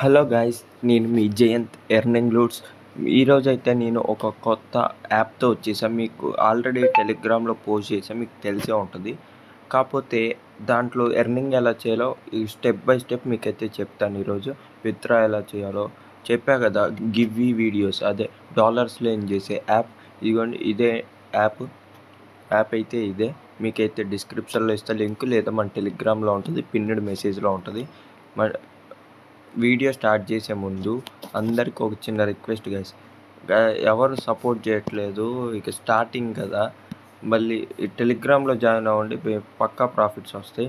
Hello guys, నేను మీ Jayant earning roots. ఈరోజైతే నేను ఒక కొత్త యాప్తో వచ్చేసాను. మీకు ఆల్రెడీ టెలిగ్రామ్లో పోస్ట్ చేసాను, మీకు తెలిసే ఉంటుంది. కాకపోతే దాంట్లో ఎర్నింగ్ ఎలా చేయాలో ఈ స్టెప్ బై స్టెప్ మీకైతే చెప్తాను. ఈరోజు విత్డ్రా ఎలా చేయాలో చెప్పా కదా. గివ్వీ వీడియోస్, అదే డాలర్స్లో ఏం చేసే యాప్. ఇదిగోండి, ఇదే యాప్ అయితే ఇదే. మీకైతే డిస్క్రిప్షన్లో ఇస్తే లింక్, లేదా మన టెలిగ్రామ్లో ఉంటుంది, పిన్నెడ్ మెసేజ్లో ఉంటుంది. వీడియో స్టార్ట్ చేసే ముందు అందరికి ఒక చిన్న రిక్వెస్ట్ గైస్, ఎవరు సపోర్ట్ చేయట్లేదు, ఇక స్టార్టింగ్ కదా. మళ్ళీ టెలిగ్రామ్లో జాయిన్ అవ్వండి, పక్కా ప్రాఫిట్స్ వస్తాయి.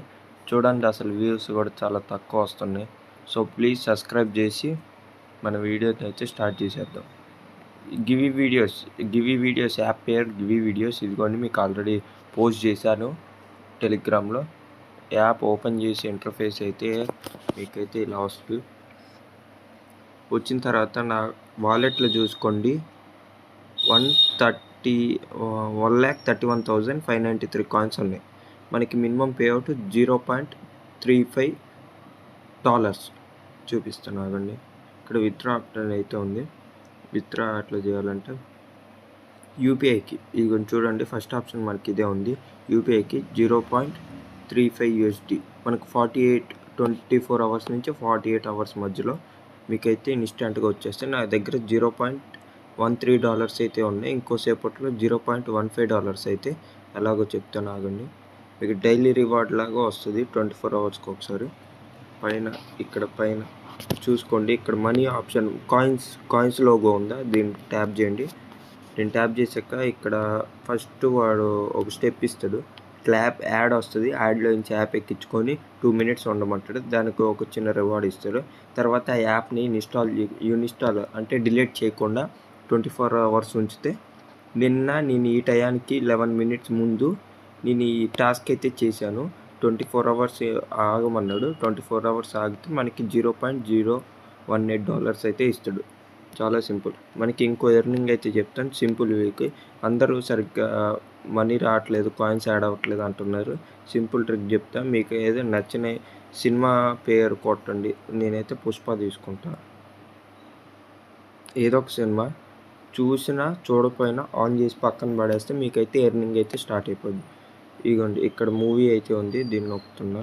చూడండి, అసలు వ్యూస్ కూడా చాలా తక్కువ వస్తున్నాయి. సో ప్లీజ్ సబ్స్క్రైబ్ చేసి మన వీడియోని అయితే స్టార్ట్ చేసేద్దాం. గివీ వీడియోస్ యాప్ పేరు గివీ వీడియోస్. ఇదిగోండి, మీకు ఆల్రెడీ పోస్ట్ చేశాను టెలిగ్రామ్లో. యాప్ ఓపెన్ చేసి ఇంటర్ఫేస్ అయితే మీకైతే ఇలా వస్తుంది. వచ్చిన తర్వాత నా వాలెట్లో చూసుకోండి, 1,31,593 కాయిన్స్ ఉన్నాయి. మనకి మినిమం పేఅవుట్ $0.35 చూపిస్తాను. ఆగండి, ఇక్కడ విత్డ్రా ఆప్షన్ అయితే ఉంది. విత్డ్రా అట్లా చేయాలంటే యూపీఐకి ఇది చూడండి, ఫస్ట్ ఆప్షన్ మనకి ఇదే ఉంది. యూపీఐకి $0.35 మనకు 24 అవర్స్ నుంచి 48 అవర్స్ మధ్యలో మీకైతే ఇన్స్టెంట్గా వచ్చేస్తాయి. నా దగ్గర $0.13 అయితే ఉన్నాయి. ఇంకోసేపట్లో $0.15 అయితే ఎలాగో చెప్తాను, ఆగండి. మీకు డైలీ రివార్డ్ లాగా వస్తుంది 24 అవర్స్కి ఒకసారి. ఇక్కడ పైన చూసుకోండి, ఇక్కడ మనీ ఆప్షన్ కాయిన్స్ లోగో ఉందా, దీన్ని ట్యాప్ చేయండి. నేను ట్యాప్ చేశాక ఇక్కడ ఫస్ట్ వాడు ఒక స్టెప్ ఇస్తాడు. యాప్ యాడ్ వస్తుంది, యాడ్లో నుంచి యాప్ ఎక్కించుకొని 2 minutes ఉండమంటాడు. దానికి ఒక చిన్న రివార్డ్ ఇస్తాడు. తర్వాత ఆ యాప్ని ఇన్స్టాల్ అంటే డిలీట్ చేయకుండా 24 అవర్స్ ఉంచితే, నేను ఈ టయానికి 11 minutes ముందు నేను ఈ టాస్క్ అయితే చేశాను. 24 అవర్స్ ఆగమన్నాడు. 24 అవర్స్ ఆగితే మనకి $0.018 అయితే ఇస్తాడు. చాలా సింపుల్. మనకి ఇంకో ఎర్నింగ్ అయితే చెప్తాను, సింపుల్ వేకి. అందరూ సరిగ్గా మనీ రావట్లేదు, కాయిన్స్ యాడ్ అవ్వట్లేదు అంటున్నారు. సింపుల్ ట్రిక్ చెప్తా, మీకు ఏదైనా నచ్చిన సినిమా పేరు కొట్టండి. నేనైతే పుష్ప తీసుకుంటా. ఏదో ఒక సినిమా చూసినా చూడకపోయినా ఆన్ చేసి పక్కన పడేస్తే మీకైతే ఎర్నింగ్ అయితే స్టార్ట్ అయిపోద్ది. ఇదిగోండి, ఇక్కడ మూవీ అయితే ఉంది, దీన్ని నొక్కుతున్నా.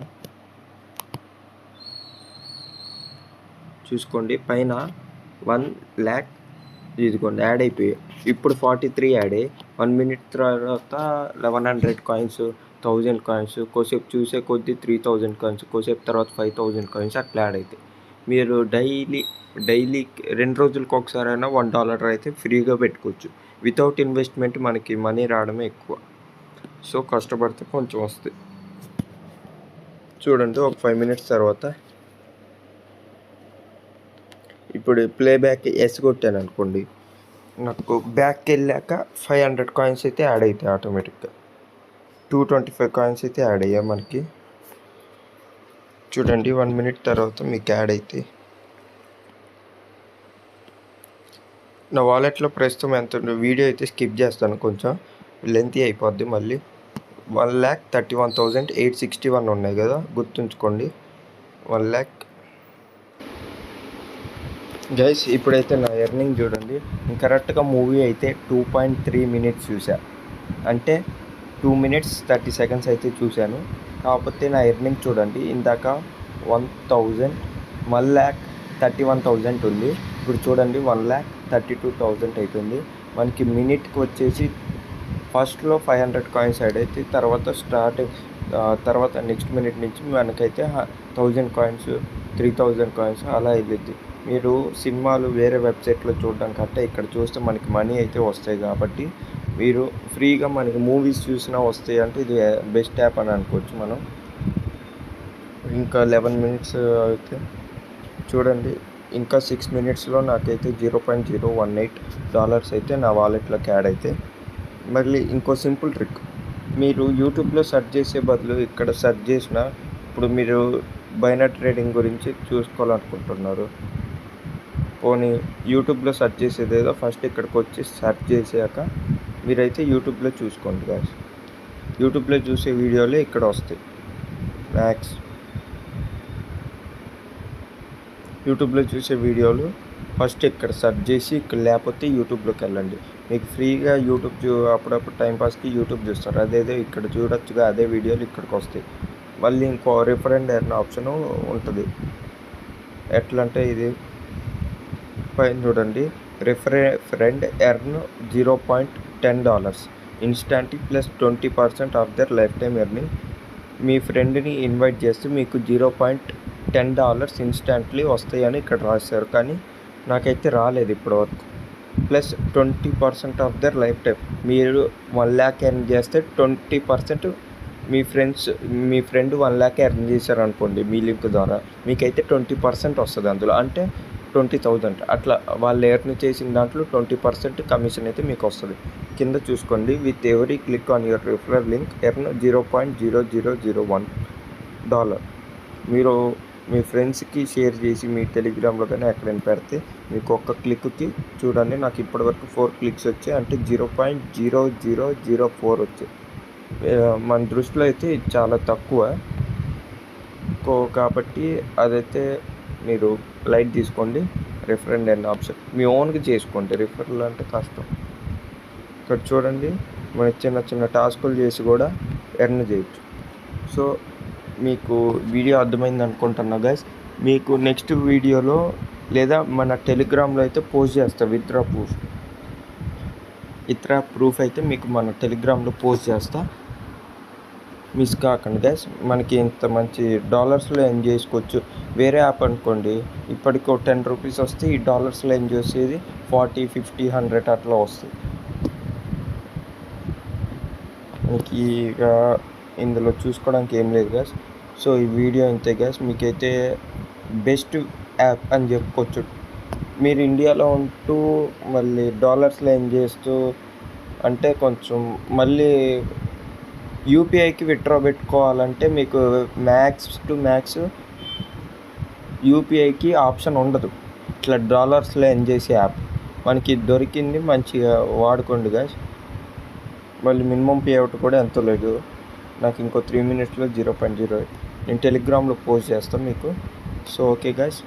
చూసుకోండి, పైన 1 lakh ఇదిగోండి యాడ్ అయిపోయాయి. ఇప్పుడు 43 యాడ్ అయ్యి 1 minute తర్వాత 1100 కాయిన్స్, 1000 కాయిన్స్, కోసేపు చూసే కొద్దీ 3000 కాయిన్స్, కోసేపు తర్వాత 5000 కాయిన్స్ అట్లా యాడ్ అవుతాయి. మీరు డైలీ 2 రోజులకు ఒకసారైనా $1 అయితే ఫ్రీగా పెట్టుకోవచ్చు. వితౌట్ ఇన్వెస్ట్మెంట్ మనకి మనీ రావడమే ఎక్కువ. సో కష్టపడితే కొంచెం వస్తాయి. చూడండి, ఒక 5 minutes తర్వాత ఇప్పుడు ప్లేబ్యాక్ ఎస్ కొట్టాను అనుకోండి, నాకు బ్యాక్కి వెళ్ళాక 500 కాయిన్స్ అయితే యాడ్ అవుతాయి ఆటోమేటిక్గా. 225 కాయిన్స్ అయితే యాడ్ అయ్యాయి మనకి. చూడండి, 1 minute తర్వాత మీకు యాడ్ అవుతాయి. నా వాలెట్లో ప్రస్తుతం ఎంత ఉందో వీడియో అయితే స్కిప్ చేస్తాను, కొంచెం లెంతీ అయిపోద్ది. మళ్ళీ 1,31,861 ఉన్నాయి కదా, గుర్తుంచుకోండి. 1 lakh గైస్. ఇప్పుడైతే నా ఎర్నింగ్ చూడండి, నేను కరెక్ట్గా మూవీ అయితే 2.3 minutes చూసా, అంటే 2 minutes 30 seconds అయితే చూశాను. కాకపోతే నా ఎర్నింగ్ చూడండి, ఇందాక 1,31,000 ఉంది. ఇప్పుడు చూడండి 1,32,000 అవుతుంది. మనకి మినిట్కి వచ్చేసి ఫస్ట్లో 500 కాయిన్స్ యాడ్ అయితే, తర్వాత నెక్స్ట్ మినిట్ నుంచి మనకైతే 1000 కాయిన్స్, 3000 కాయిన్స్ అలా వెళ్ళిద్ది. మీరు సినిమాలు వేరే వెబ్సైట్లో చూడడం కంటే ఇక్కడ చూస్తే మనకి మనీ అయితే వస్తాయి. కాబట్టి మీరు ఫ్రీగా మనకి మూవీస్ చూసినా వస్తాయి, అంటే ఇది బెస్ట్ యాప్ అని అనుకోవచ్చు మనం. ఇంకా 11 minutes అయితే చూడండి, ఇంకా 6 minutesలో నాకైతే $0.018 అయితే నా వాలెట్లోకి యాడ్ అయితే. మళ్ళీ ఇంకో సింపుల్ ట్రిక్, మీరు యూట్యూబ్లో సెర్చ్ చేసే బదులు ఇక్కడ సెర్చ్ చేసిన, ఇప్పుడు మీరు బైనరీ ట్రేడింగ్ గురించి చూసుకోవాలనుకుంటున్నారు, పోనీ యూట్యూబ్లో సెర్చ్ చేసేదేదో ఫస్ట్ ఇక్కడికి వచ్చి సెర్చ్ చేసాక మీరైతే యూట్యూబ్లో చూసుకోండి గాయ్స్. యూట్యూబ్లో చూసే వీడియోలే ఇక్కడ వస్తాయి మ్యాక్స్. యూట్యూబ్లో చూసే వీడియోలు ఫస్ట్ ఇక్కడ సెర్చ్ చేసి, ఇక్కడ లేకపోతే యూట్యూబ్లోకి వెళ్ళండి. మీకు ఫ్రీగా యూట్యూబ్ అప్పుడప్పుడు టైంపాస్కి యూట్యూబ్ చూస్తారు, అదేదో ఇక్కడ చూడొచ్చుగా, అదే వీడియోలు ఇక్కడికి వస్తాయి. మళ్ళీ ఇంకో రిఫర్ అండ్ ఎర్న్ ఆప్షను ఉంటుంది. ఎట్లా అంటే ఇది పైన చూడండి, friend earn $0.10 instant plus 20% off their life time earning. మీ ఫ్రెండ్ని ఇన్వైట్ చేస్తే మీకు $0.10 ఇన్స్టాంట్లీ వస్తాయని ఇక్కడ రాశారు, కానీ నాకైతే రాలేదు ఇప్పటివరకు. Plus 20% off their life time. మీరు 1 lakh ఎర్న్ చేస్తే 20% మీ ఫ్రెండ్ 1 lakh ఎర్న్ చేశారనుకోండి మీ లింక్ ద్వారా, మీకైతే 20% వస్తుంది అందులో, అంటే 20,000. అట్లా వాళ్ళు ఎర్న్ చేసిన దాంట్లో 20% కమిషన్ అయితే మీకు వస్తుంది. కింద చూసుకోండి, with every click on your referral link earn $0.0001. మీరు మీ ఫ్రెండ్స్కి షేర్ చేసి మీ టెలిగ్రామ్లో కానీ ఎక్కడైనా పెడితే మీకు ఒక్క క్లిక్కి చూడండి, నాకు ఇప్పటివరకు 4 క్లిక్స్ వచ్చాయి, అంటే 0.0004 వచ్చాయి. మన దృష్టిలో అయితే ఇది చాలా తక్కువ కాబట్టి అదైతే మీరు లైట్ తీసుకోండి. రిఫర్ అండ్ ఎర్న్ ఆప్షన్ మీ ఓన్గా చేసుకోండి, రిఫరల్ అంటే కష్టం. ఇక్కడ చూడండి, మన చిన్న చిన్న టాస్కులు చేసి కూడా ఎర్న్ చేయొచ్చు. సో మీకు వీడియో అర్థమైంది అనుకుంటున్నా గైస్. మీకు నెక్స్ట్ వీడియోలో లేదా మన టెలిగ్రామ్లో అయితే పోస్ట్ చేస్తా విత్డ్రా ప్రూఫ్ అయితే మీకు మన టెలిగ్రామ్లో పోస్ట్ చేస్తా, మిస్ కాకండి గైస్. మనకి ఇంత మంచి డాలర్స్లో ఎర్న్ చేసుకోవచ్చు. వేరే యాప్ అనుకోండి, ఇప్పటికో $10 వస్తే ఈ డాలర్స్లో ఎర్న్ చేసేది 40, 50, 100 అట్లా వస్తుంది. మనకి ఇక ఇందులో చూసుకోవడానికి ఏం లేదు గైస్. సో ఈ వీడియో ఇంతే గైస్. మీకైతే బెస్ట్ యాప్ అని చెప్పుకోవచ్చు. మీరు ఇండియాలో ఉంటూ మళ్ళీ డాలర్స్లో ఎర్న్ చేస్తూ అంటే కొంచెం మళ్ళీ యూపీఐకి విత్డ్రా పెట్టుకోవాలంటే మీకు మ్యాక్స్ టు మ్యాక్స్ యూపీఐకి ఆప్షన్ ఉండదు. ఇట్లా డాలర్స్లో ఎర్న్ చేసే యాప్ మనకి దొరికింది, మంచిగా వాడుకోండి గైస్. మళ్ళీ మినిమం పే అవుట్ కూడా ఎంతో లేదు. నాకు ఇంకో 3 minutesలో 0.08 నేను టెలిగ్రామ్లో పోస్ట్ చేస్తాను మీకు. So okay guys.